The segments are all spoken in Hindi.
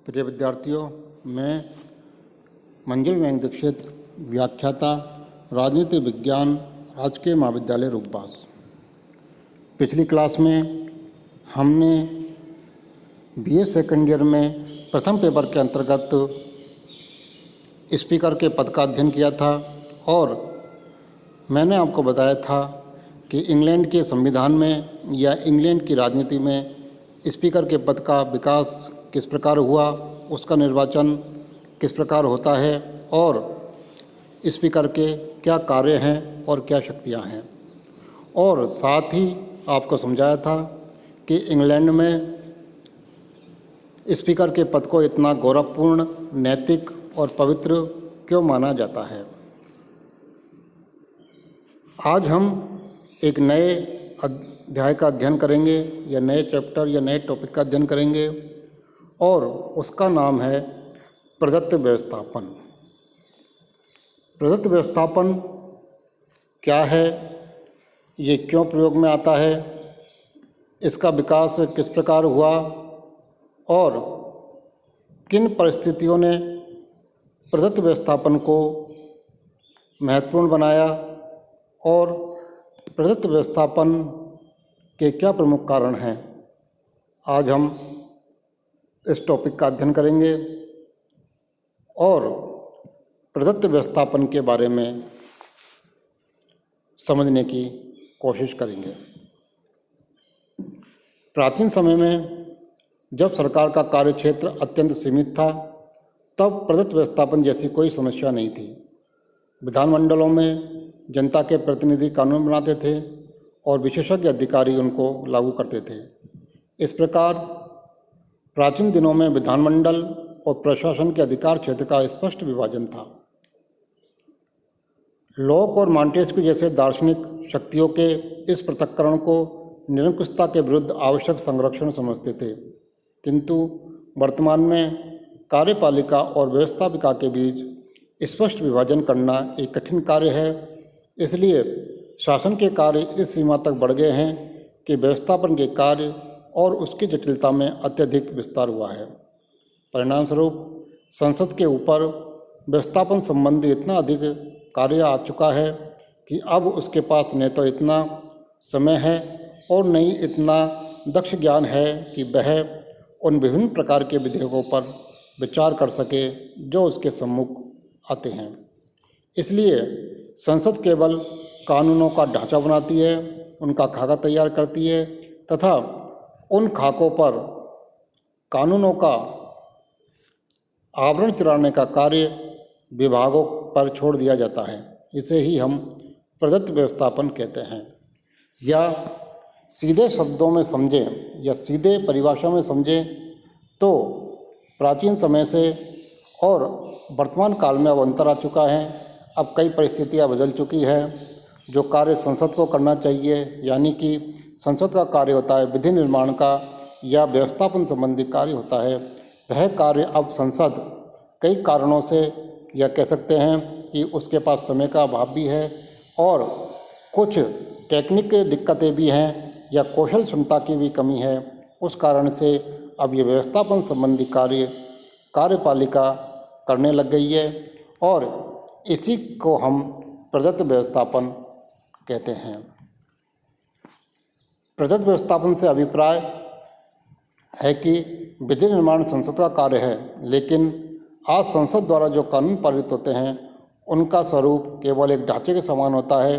प्रिय विद्यार्थियों, मैं मंजिल वेंक दीक्षित, व्याख्याता, राजनीति विज्ञान, राजकीय महाविद्यालय रूपबास। पिछली क्लास में हमने बीए सेकेंड ईयर में प्रथम पेपर के अंतर्गत स्पीकर के पद का अध्ययन किया था और मैंने आपको बताया था कि इंग्लैंड के संविधान में या इंग्लैंड की राजनीति में स्पीकर के पद का विकास किस प्रकार हुआ, उसका निर्वाचन किस प्रकार होता है और स्पीकर के क्या कार्य हैं और क्या शक्तियां हैं। और साथ ही आपको समझाया था कि इंग्लैंड में स्पीकर के पद को इतना गौरवपूर्ण, नैतिक और पवित्र क्यों माना जाता है। आज हम एक नए अध्याय का अध्ययन करेंगे या नए चैप्टर या नए टॉपिक का अध्ययन करेंगे और उसका नाम है प्रदत्त व्यवस्थापन। प्रदत्त व्यवस्थापन क्या है, ये क्यों प्रयोग में आता है, इसका विकास किस प्रकार हुआ और किन परिस्थितियों ने प्रदत्त व्यवस्थापन को महत्वपूर्ण बनाया और प्रदत्त व्यवस्थापन के क्या प्रमुख कारण हैं। आज हम इस टॉपिक का अध्ययन करेंगे और प्रदत्त व्यवस्थापन के बारे में समझने की कोशिश करेंगे। प्राचीन समय में जब सरकार का कार्यक्षेत्र अत्यंत सीमित था, तब प्रदत्त व्यवस्थापन जैसी कोई समस्या नहीं थी। विधानमंडलों में जनता के प्रतिनिधि कानून बनाते थे और विशेषज्ञ अधिकारी उनको लागू करते थे। इस प्रकार प्राचीन दिनों में विधानमंडल और प्रशासन के अधिकार क्षेत्र का स्पष्ट विभाजन था। लॉक और मॉन्टेस्क्यू जैसे दार्शनिक शक्तियों के इस पृथक्करण को निरंकुशता के विरुद्ध आवश्यक संरक्षण समझते थे, किंतु वर्तमान में कार्यपालिका और व्यवस्थापिका के बीच स्पष्ट विभाजन करना एक कठिन कार्य है। इसलिए शासन के कार्य इस सीमा तक बढ़ गए हैं कि व्यवस्थापन के कार्य और उसकी जटिलता में अत्यधिक विस्तार हुआ है। परिणामस्वरूप संसद के ऊपर व्यवस्थापन संबंधी इतना अधिक कार्य आ चुका है कि अब उसके पास न तो इतना समय है और न ही इतना दक्ष ज्ञान है कि वह उन विभिन्न प्रकार के विधेयकों पर विचार कर सके जो उसके सम्मुख आते हैं। इसलिए संसद केवल कानूनों का ढांचा बनाती है, उनका खाका तैयार करती है तथा उन खाकों पर कानूनों का आवरण चढ़ाने का कार्य विभागों पर छोड़ दिया जाता है। इसे ही हम प्रदत्त व्यवस्थापन कहते हैं। या सीधे शब्दों में समझें या सीधे परिभाषा में समझें तो प्राचीन समय से और वर्तमान काल में अब अंतर आ चुका है। अब कई परिस्थितियां बदल चुकी है। जो कार्य संसद को करना चाहिए, यानी कि संसद का कार्य होता है विधि निर्माण का या व्यवस्थापन संबंधी कार्य होता है, वह कार्य अब संसद कई कारणों से या कह सकते हैं कि उसके पास समय का अभाव भी है और कुछ टेक्निक दिक्कतें भी हैं या कौशल क्षमता की भी कमी है। उस कारण से अब ये व्यवस्थापन संबंधी कार्य कार्यपालिका करने लग गई है और इसी को हम प्रदत्त व्यवस्थापन कहते हैं। प्रदत्त व्यवस्थापन से अभिप्राय है कि विधि निर्माण संसद का कार्य है, लेकिन आज संसद द्वारा जो कानून पारित होते हैं उनका स्वरूप केवल एक ढांचे के समान होता है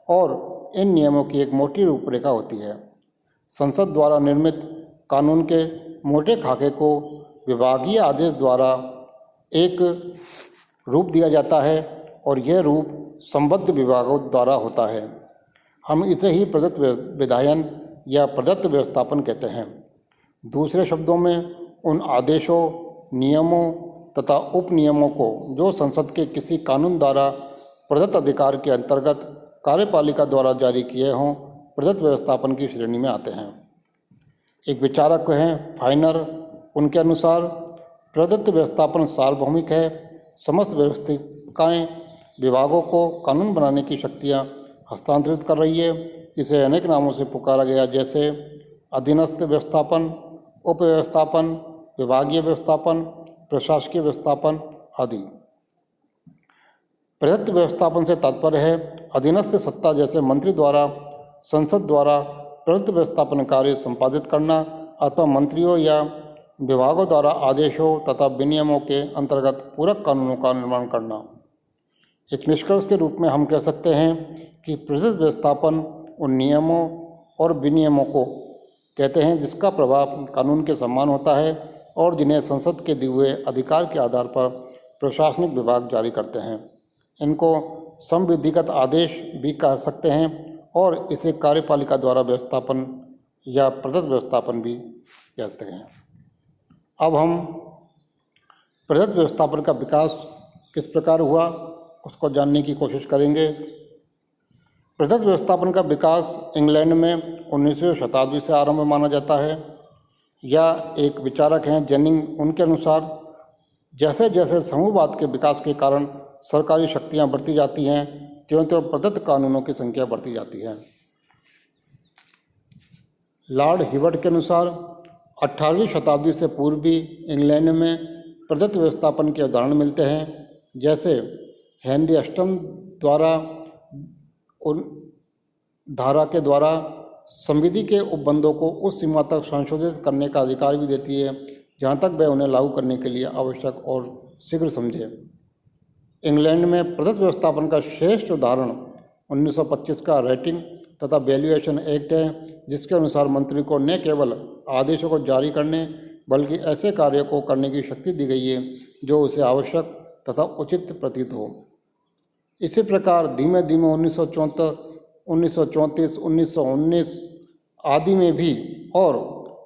और इन नियमों की एक मोटी रूपरेखा होती है। संसद द्वारा निर्मित कानून के मोटे खाके को विभागीय आदेश द्वारा एक रूप दिया जाता है और यह रूप संबद्ध विभागों द्वारा होता है। हम इसे ही प्रदत्त विधायन या प्रदत्त व्यवस्थापन कहते हैं। दूसरे शब्दों में उन आदेशों, नियमों तथा उपनियमों को जो संसद के किसी कानून द्वारा प्रदत्त अधिकार के अंतर्गत कार्यपालिका द्वारा जारी किए हों, प्रदत्त व्यवस्थापन की श्रेणी में आते हैं। एक विचारक हैं फाइनर, उनके अनुसार प्रदत्त व्यवस्थापन सार्वभौमिक है। समस्त व्यवस्थिकाएँ विभागों को कानून बनाने की शक्तियाँ हस्तांतरित कर रही है। इसे अनेक नामों से पुकारा गया, जैसे अधीनस्थ व्यवस्थापन, उपव्यवस्थापन, विभागीय व्यवस्थापन, प्रशासकीय व्यवस्थापन आदि। प्रदत्त व्यवस्थापन से तात्पर्य है अधीनस्थ सत्ता जैसे मंत्री द्वारा संसद द्वारा प्रदत्त व्यवस्थापन कार्य संपादित करना अथवा मंत्रियों या विभागों द्वारा आदेशों तथा विनियमों के अंतर्गत पूरक कानूनों का निर्माण करना। एक निष्कर्ष के रूप में हम कह सकते हैं कि प्रदत्त व्यवस्थापन उन नियमों और विनियमों को कहते हैं जिसका प्रभाव कानून के समान होता है और जिन्हें संसद के दिए हुए अधिकार के आधार पर प्रशासनिक विभाग जारी करते हैं। इनको संविधिगत आदेश भी कह सकते हैं और इसे कार्यपालिका द्वारा व्यवस्थापन या प्रदत्त व्यवस्थापन भी कहते हैं। अब हम प्रदत्त व्यवस्थापन का विकास किस प्रकार हुआ उसको जानने की कोशिश करेंगे। प्रदत्त व्यवस्थापन का विकास इंग्लैंड में 19वीं शताब्दी से आरंभ माना जाता है, या एक विचारक हैं जेनिंग, उनके अनुसार जैसे जैसे समूहवाद के विकास के कारण सरकारी शक्तियां बढ़ती जाती हैं त्यों त्यों प्रदत्त कानूनों की संख्या बढ़ती जाती है। लॉर्ड हिवर्ट के अनुसार 18वीं शताब्दी से पूर्व भी इंग्लैंड में प्रदत्त व्यवस्थापन के उदाहरण मिलते हैं, जैसे हेनरी अष्टम द्वारा उन धारा के द्वारा संविधि के उपबंधों को उस सीमा तक संशोधित करने का अधिकार भी देती है जहाँ तक वह उन्हें लागू करने के लिए आवश्यक और शीघ्र समझे। इंग्लैंड में प्रदत्त व्यवस्थापन का श्रेष्ठ उदाहरण 1925 का रेटिंग तथा वैल्यूएशन एक्ट है, जिसके अनुसार मंत्री को न केवल आदेशों को जारी करने बल्कि ऐसे कार्यों को करने की शक्ति दी गई है जो उसे आवश्यक तथा उचित प्रतीत हो। इसी प्रकार धीमे धीमे 1934, 1919 आदि में भी और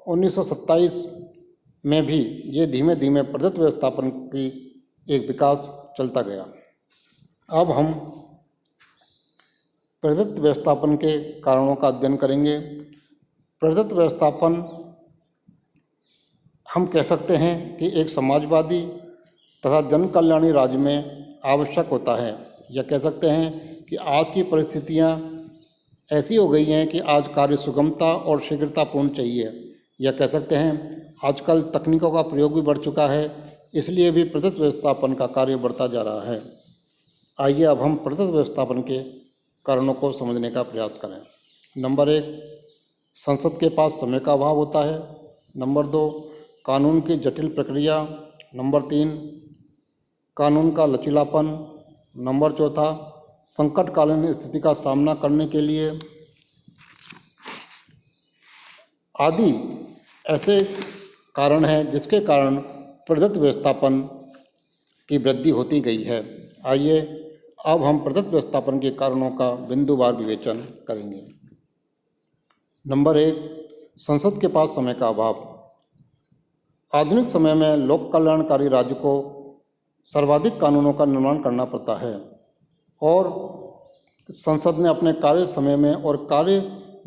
1927 में भी ये धीमे धीमे प्रदत्त व्यवस्थापन की एक विकास चलता गया। अब हम प्रदत्त व्यवस्थापन के कारणों का अध्ययन करेंगे। प्रदत्त व्यवस्थापन हम कह सकते हैं कि एक समाजवादी तथा जन कल्याणी राज्य में आवश्यक होता है, या कह सकते हैं कि आज की परिस्थितियां ऐसी हो गई हैं कि आज कार्य सुगमता और शीघ्रतापूर्ण चाहिए, या कह सकते हैं आजकल तकनीकों का प्रयोग भी बढ़ चुका है, इसलिए भी प्रदत्त व्यवस्थापन का कार्य बढ़ता जा रहा है। आइए अब हम प्रदत्त व्यवस्थापन के कारणों को समझने का प्रयास करें। नंबर 1, संसद के पास समय का अभाव होता है। नंबर 2, कानून की जटिल प्रक्रिया। नंबर 3, कानून का लचीलापन। नंबर 4, संकटकालीन स्थिति का सामना करने के लिए आदि ऐसे कारण हैं जिसके कारण प्रदत्त व्यवस्थापन की वृद्धि होती गई है। आइए अब हम प्रदत्त व्यवस्थापन के कारणों का बिंदुवार विवेचन करेंगे। नंबर 1, संसद के पास समय का अभाव। आधुनिक समय में लोक कल्याणकारी राज्य को सर्वाधिक कानूनों का निर्माण करना पड़ता है और संसद ने अपने कार्य समय में और कार्य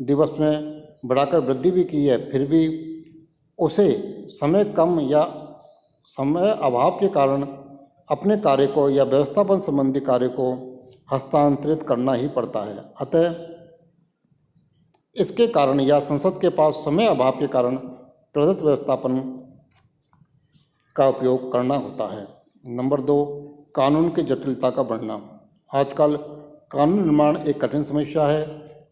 दिवस में बढ़ाकर वृद्धि भी की है, फिर भी उसे समय कम या समय अभाव के कारण अपने कार्य को या व्यवस्थापन संबंधी कार्य को हस्तांतरित करना ही पड़ता है। अतः इसके कारण या संसद के पास समय अभाव के कारण प्रदत्त व्यवस्थापन का उपयोग करना होता है। नंबर 2, कानून की जटिलता का बढ़ना। आजकल कानून निर्माण एक कठिन समस्या है।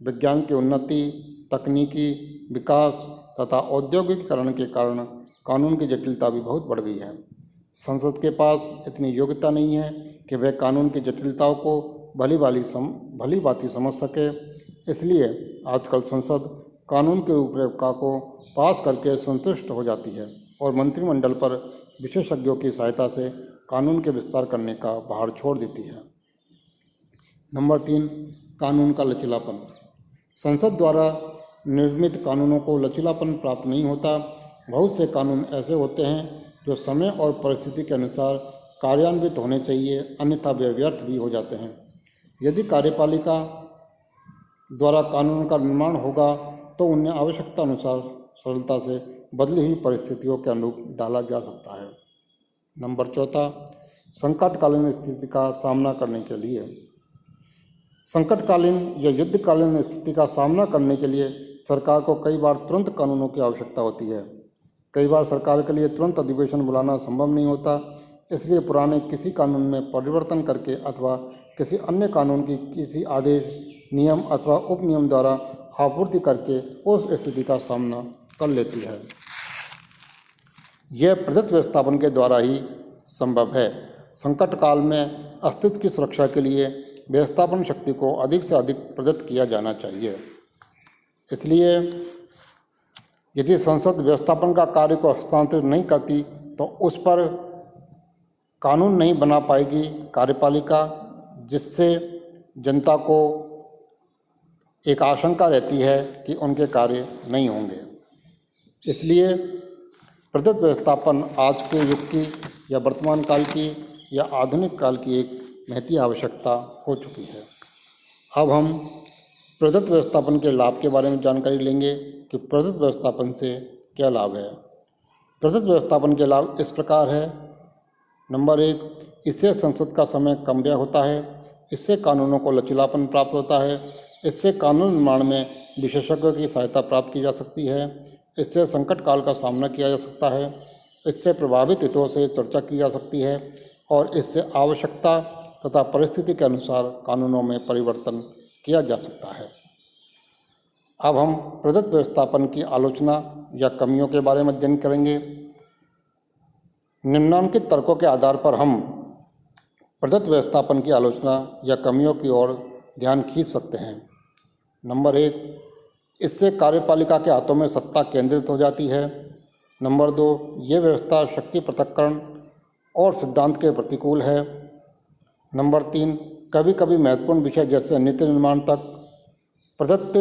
विज्ञान की उन्नति, तकनीकी विकास तथा औद्योगिकीकरण के कारण कानून की जटिलता भी बहुत बढ़ गई है। संसद के पास इतनी योग्यता नहीं है कि वह कानून की जटिलताओं को भली भांति समझ सके। इसलिए आजकल संसद कानून की रूपरेखा को पास करके संतुष्ट हो जाती है और मंत्रिमंडल पर विशेषज्ञों की सहायता से कानून के विस्तार करने का भार छोड़ देती है। नंबर 3, कानून का लचीलापन। संसद द्वारा निर्मित कानूनों को लचीलापन प्राप्त नहीं होता। बहुत से कानून ऐसे होते हैं जो समय और परिस्थिति के अनुसार कार्यान्वित होने चाहिए, अन्यथा वे व्यर्थ भी हो जाते हैं। यदि कार्यपालिका द्वारा कानून का निर्माण होगा तो उन्हें आवश्यकता अनुसार सरलता से बदली हुई परिस्थितियों के अनुरूप डाला जा सकता है। नंबर 4, संकटकालीन स्थिति का सामना करने के लिए। संकटकालीन या युद्धकालीन स्थिति का सामना करने के लिए सरकार को कई बार तुरंत कानूनों की आवश्यकता होती है। कई बार सरकार के लिए तुरंत अधिवेशन बुलाना संभव नहीं होता, इसलिए पुराने किसी कानून में परिवर्तन करके अथवा किसी अन्य कानून की किसी आदेश, नियम अथवा उपनियम द्वारा आपूर्ति करके उस स्थिति का सामना कर लेती है। यह प्रदत्त व्यवस्थापन के द्वारा ही संभव है। संकट काल में अस्तित्व की सुरक्षा के लिए व्यवस्थापन शक्ति को अधिक से अधिक प्रदत्त किया जाना चाहिए। इसलिए यदि संसद व्यवस्थापन का कार्य को हस्तांतरित नहीं करती तो उस पर कानून नहीं बना पाएगी कार्यपालिका, जिससे जनता को एक आशंका रहती है कि उनके कार्य नहीं होंगे। इसलिए प्रदत्त व्यवस्थापन आज के युग की या वर्तमान काल की या आधुनिक काल की एक महती आवश्यकता हो चुकी है। अब हम प्रदत्त व्यवस्थापन के लाभ के बारे में जानकारी लेंगे कि प्रदत्त व्यवस्थापन से क्या लाभ है। प्रदत्त व्यवस्थापन के लाभ इस प्रकार है। नंबर 1, इससे संसद का समय कम व्यय होता है। इससे कानूनों को लचीलापन प्राप्त होता है। इससे कानून निर्माण में विशेषज्ञों की सहायता प्राप्त की जा सकती है। इससे संकट काल का सामना किया जा सकता है। इससे प्रभावित हितों से चर्चा की जा सकती है और इससे आवश्यकता तथा परिस्थिति के अनुसार कानूनों में परिवर्तन किया जा सकता है। अब हम प्रदत्त व्यवस्थापन की आलोचना या कमियों के बारे में अध्ययन करेंगे। निम्नलिखित तर्कों के आधार पर हम प्रदत्त व्यवस्थापन की आलोचना या कमियों की ओर ध्यान खींच सकते हैं। नंबर 1, इससे कार्यपालिका के हाथों में सत्ता केंद्रित हो जाती है। नंबर 2, ये व्यवस्था शक्ति पृथक्करण और सिद्धांत के प्रतिकूल है। नंबर 3, कभी कभी महत्वपूर्ण विषय जैसे नीति निर्माण तक प्रदत्त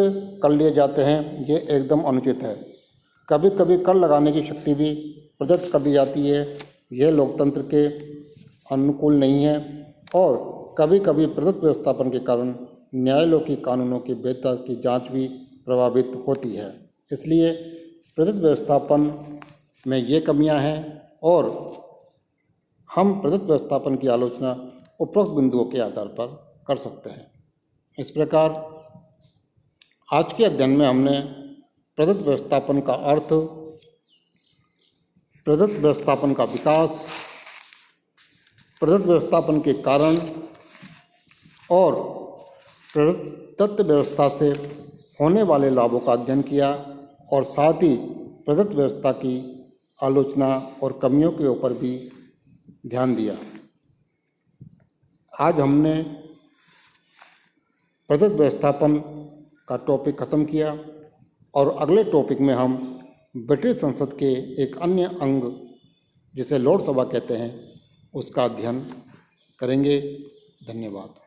कर लिए जाते हैं, ये एकदम अनुचित है। कभी कभी कर लगाने की शक्ति भी प्रदत्त कर दी जाती है, यह लोकतंत्र के अनुकूल नहीं है। और कभी कभी प्रदत्त व्यवस्थापन के कारण न्यायालयों की कानूनों की बेहतर की जांच भी प्रभावित होती है। इसलिए प्रदत्त व्यवस्थापन में ये कमियां हैं और हम प्रदत्त व्यवस्थापन की आलोचना उपरोक्त बिंदुओं के आधार पर कर सकते हैं। इस प्रकार आज के अध्ययन में हमने प्रदत्त व्यवस्थापन का अर्थ, प्रदत्त व्यवस्थापन का विकास, प्रदत्त व्यवस्थापन के कारण और प्रदत्त व्यवस्था से होने वाले लाभों का अध्ययन किया और साथ ही प्रदत्त व्यवस्था की आलोचना और कमियों के ऊपर भी ध्यान दिया। आज हमने प्रदत्त व्यवस्थापन का टॉपिक ख़त्म किया और अगले टॉपिक में हम ब्रिटिश संसद के एक अन्य अंग जिसे लोकसभा कहते हैं उसका अध्ययन करेंगे। धन्यवाद।